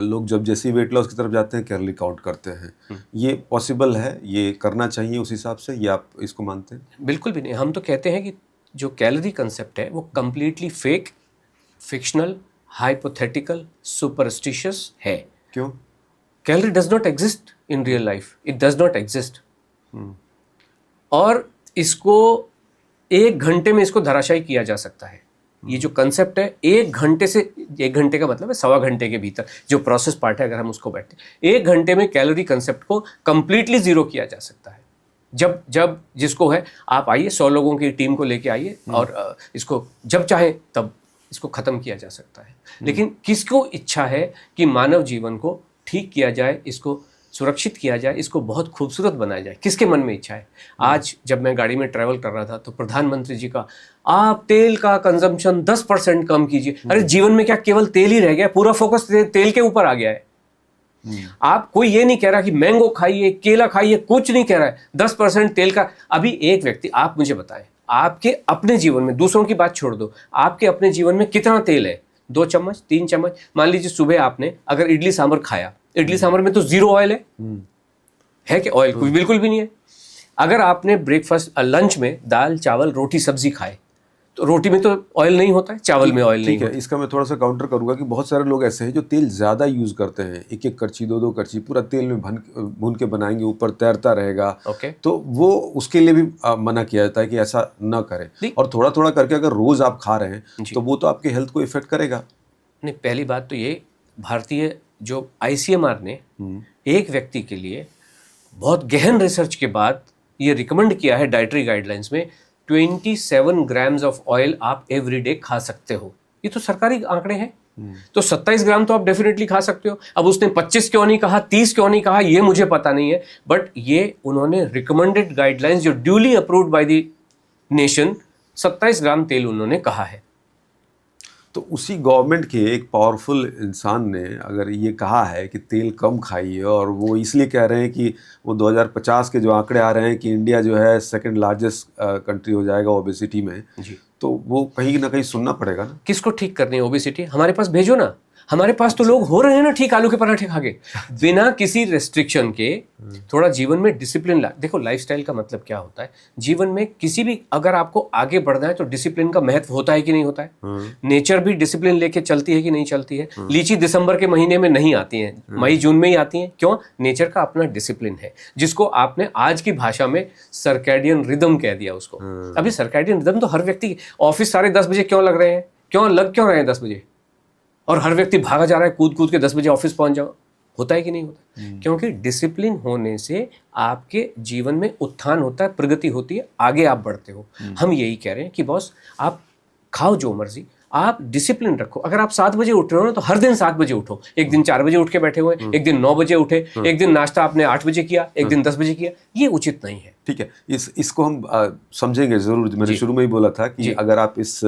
लोग जब जैसे ही वेट लॉस की तरफ जाते हैं कैलोरी काउंट करते हैं। ये पॉसिबल है, ये करना चाहिए उस हिसाब से, ये आप इसको मानते हैं? बिल्कुल भी नहीं। हम तो कहते हैं कि जो कैलोरी कंसेप्ट है वो completely fake, fictional, hypothetical, superstitious है। क्यों? Calorie does not exist in real life, it does not exist. और इसको 1 घंटे में इसको धराशायी किया जा सकता है। ये जो कंसेप्ट है 1 घंटे से, 1 घंटे का मतलब है 1.25 घंटे के भीतर जो प्रोसेस पार्ट है, अगर हम उसको बैठते 1 घंटे में कैलोरी कंसेप्ट को कंप्लीटली जीरो किया जा सकता है। जब जिसको है आप आइए, 100 लोगों की टीम को लेके आइए और इसको जब चाहे तब इसको खत्म किया जा सकता है। लेकिन किसको इच्छा है कि मानव जीवन को ठीक किया जाए, इसको सुरक्षित किया जाए, इसको बहुत खूबसूरत बनाया जाए? किसके मन में इच्छा है? आज जब मैं गाड़ी में ट्रैवल कर रहा था तो प्रधानमंत्री जी का, आप तेल का कंजम्पशन 10% कम कीजिए। अरे जीवन में क्या केवल तेल ही रह गया? पूरा फोकस तेल के ऊपर आ गया है। आप, कोई ये नहीं कह रहा कि मैंगो खाइए, केला खाइए, कुछ नहीं कह रहा है। 10% तेल का। अभी एक व्यक्ति, आप मुझे बताएं, आपके अपने जीवन में, दूसरों की बात छोड़ दो, आपके अपने जीवन में कितना तेल है? 2 चम्मच, 3 चम्मच? मान लीजिए सुबह आपने अगर इडली सांभर खाया, इडली सांभर में तो 0 ऑयल है कि ऑयल कुछ बिल्कुल भी नहीं है। अगर आपने ब्रेकफास्ट, लंच में दाल चावल रोटी सब्जी खाए तो रोटी में तो ऑयल नहीं होता है, चावल में ऑयल नहीं होता है। इसका मैं थोड़ा सा काउंटर करूंगा कि बहुत सारे लोग ऐसे हैं जो तेल ज़्यादा यूज़ करते हैं, 1-1 करछी 2-2 करछी पूरा तेल में भून के बनाएंगे, ऊपर तैरता रहेगा। तो वो उसके लिए भी मना किया जाता है कि ऐसा ना करें। और थोड़ा थोड़ा करके अगर रोज़ आप खा रहे हैं तो वो तो आपके हेल्थ को इफेक्ट करेगा। नहीं, पहली बात तो ये, भारतीय जो ICMR ने एक व्यक्ति के लिए बहुत गहन रिसर्च के बाद ये रिकमेंड किया है डाइटरी गाइडलाइंस में, 27 ग्राम्स ऑफ ऑयल आप एवरीडे खा सकते हो। ये तो सरकारी आंकड़े हैं। तो 27 ग्राम तो आप डेफिनेटली खा सकते हो। अब उसने 25 क्यों नहीं कहा, 30 क्यों नहीं कहा, ये मुझे पता नहीं है, बट ये उन्होंने रिकमेंडेड गाइडलाइंस जो duly approved by the nation, 27 ग्राम तेल उन्होंने कहा है। तो उसी गवर्नमेंट के एक पावरफुल इंसान ने अगर ये कहा है कि तेल कम खाइए, और वो इसलिए कह रहे हैं कि वो 2050 के जो आंकड़े आ रहे हैं कि इंडिया जो है 2nd लार्जेस्ट कंट्री हो जाएगा ओबेसिटी में जी, तो वो कहीं ना कहीं सुनना पड़ेगा ना। किसको ठीक करनी है ओबेसिटी? हमारे पास भेजो ना। हमारे पास तो लोग हो रहे हैं ना ठीक, आलू के पराठे खा के, बिना किसी रेस्ट्रिक्शन के। थोड़ा जीवन में डिसिप्लिन देखो, लाइफस्टाइल का मतलब क्या होता है जीवन में? किसी भी, अगर आपको आगे बढ़ना है तो डिसिप्लिन का महत्व होता है कि नहीं होता है? नेचर भी डिसिप्लिन लेके चलती है कि नहीं चलती है? लीची दिसंबर के महीने में नहीं आती है, मई जून में ही आती है। क्यों? नेचर का अपना डिसिप्लिन है, जिसको आपने आज की भाषा में सर्कैडियन रिदम कह दिया उसको। अभी सर्कैडियन रिदम तो हर व्यक्ति, ऑफिस साढ़े 10 बजे क्यों लग रहे हैं? लग क्यों रहे हैं 10 बजे? और हर व्यक्ति भागा जा रहा है, कूद कूद के 10 बजे ऑफिस पहुंच जाओ। होता है कि नहीं होता? क्योंकि डिसिप्लिन होने से आपके जीवन में उत्थान होता है, प्रगति होती है, आगे आप बढ़ते हो। हम यही कह रहे हैं कि बॉस, आप खाओ जो मर्जी, आप डिसिप्लिन रखो। अगर आप 7 बजे उठ रहे हो ना, तो हर दिन 7 बजे उठो। एक दिन 4 बजे उठ के बैठे हुए, एक दिन 9 बजे उठे, एक दिन नाश्ता आपने 8 बजे किया, एक दिन 10 बजे किया, ये उचित नहीं है। ठीक है, इसको हम समझेंगे ज़रूर। मैंने शुरू में ही बोला था कि अगर आप इस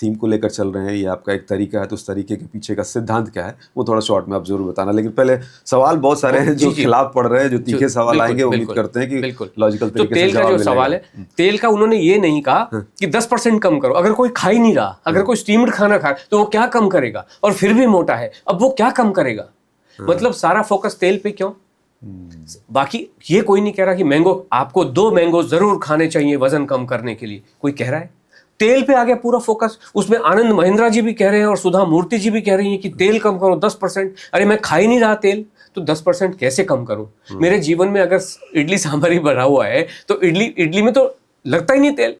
थीम को लेकर चल रहे हैं, ये आपका एक तरीका है, तो उस तरीके के पीछे का सिद्धांत क्या है वो थोड़ा शॉर्ट में आप जरूर बताना। लेकिन पहले सवाल बहुत सारे हैं जो खिलाफ पड़ रहे हैं, जो तीखे सवाल आएंगे, उम्मीद करते हैं कि लॉजिकल तरीके से तेल का जो सवाल है, तेल का उन्होंने ये नहीं कहा कि 10% कम करो। अगर कोई खा ही नहीं रहा, अगर कोई स्टीम्ड खाना खा, तो वो क्या कम करेगा? और फिर भी मोटा है, अब वो क्या कम करेगा? मतलब सारा फोकस तेल पे क्यों? बाकी ये कोई नहीं कह रहा कि मैंगो, आपको 2 मैंगो जरूर खाने चाहिए वजन कम करने के लिए। कोई कह रहा है? तेल पे आ गया पूरा फोकस। उसमें आनंद महिंद्रा जी भी कह रहे हैं और सुधा मूर्ति जी भी कह रही हैं कि तेल कम करो 10%। अरे मैं खा ही नहीं रहा तेल, तो 10% कैसे कम करूं? मेरे जीवन में अगर इडली सांभर ही भरा हुआ है तो इडली में तो लगता ही नहीं तेल।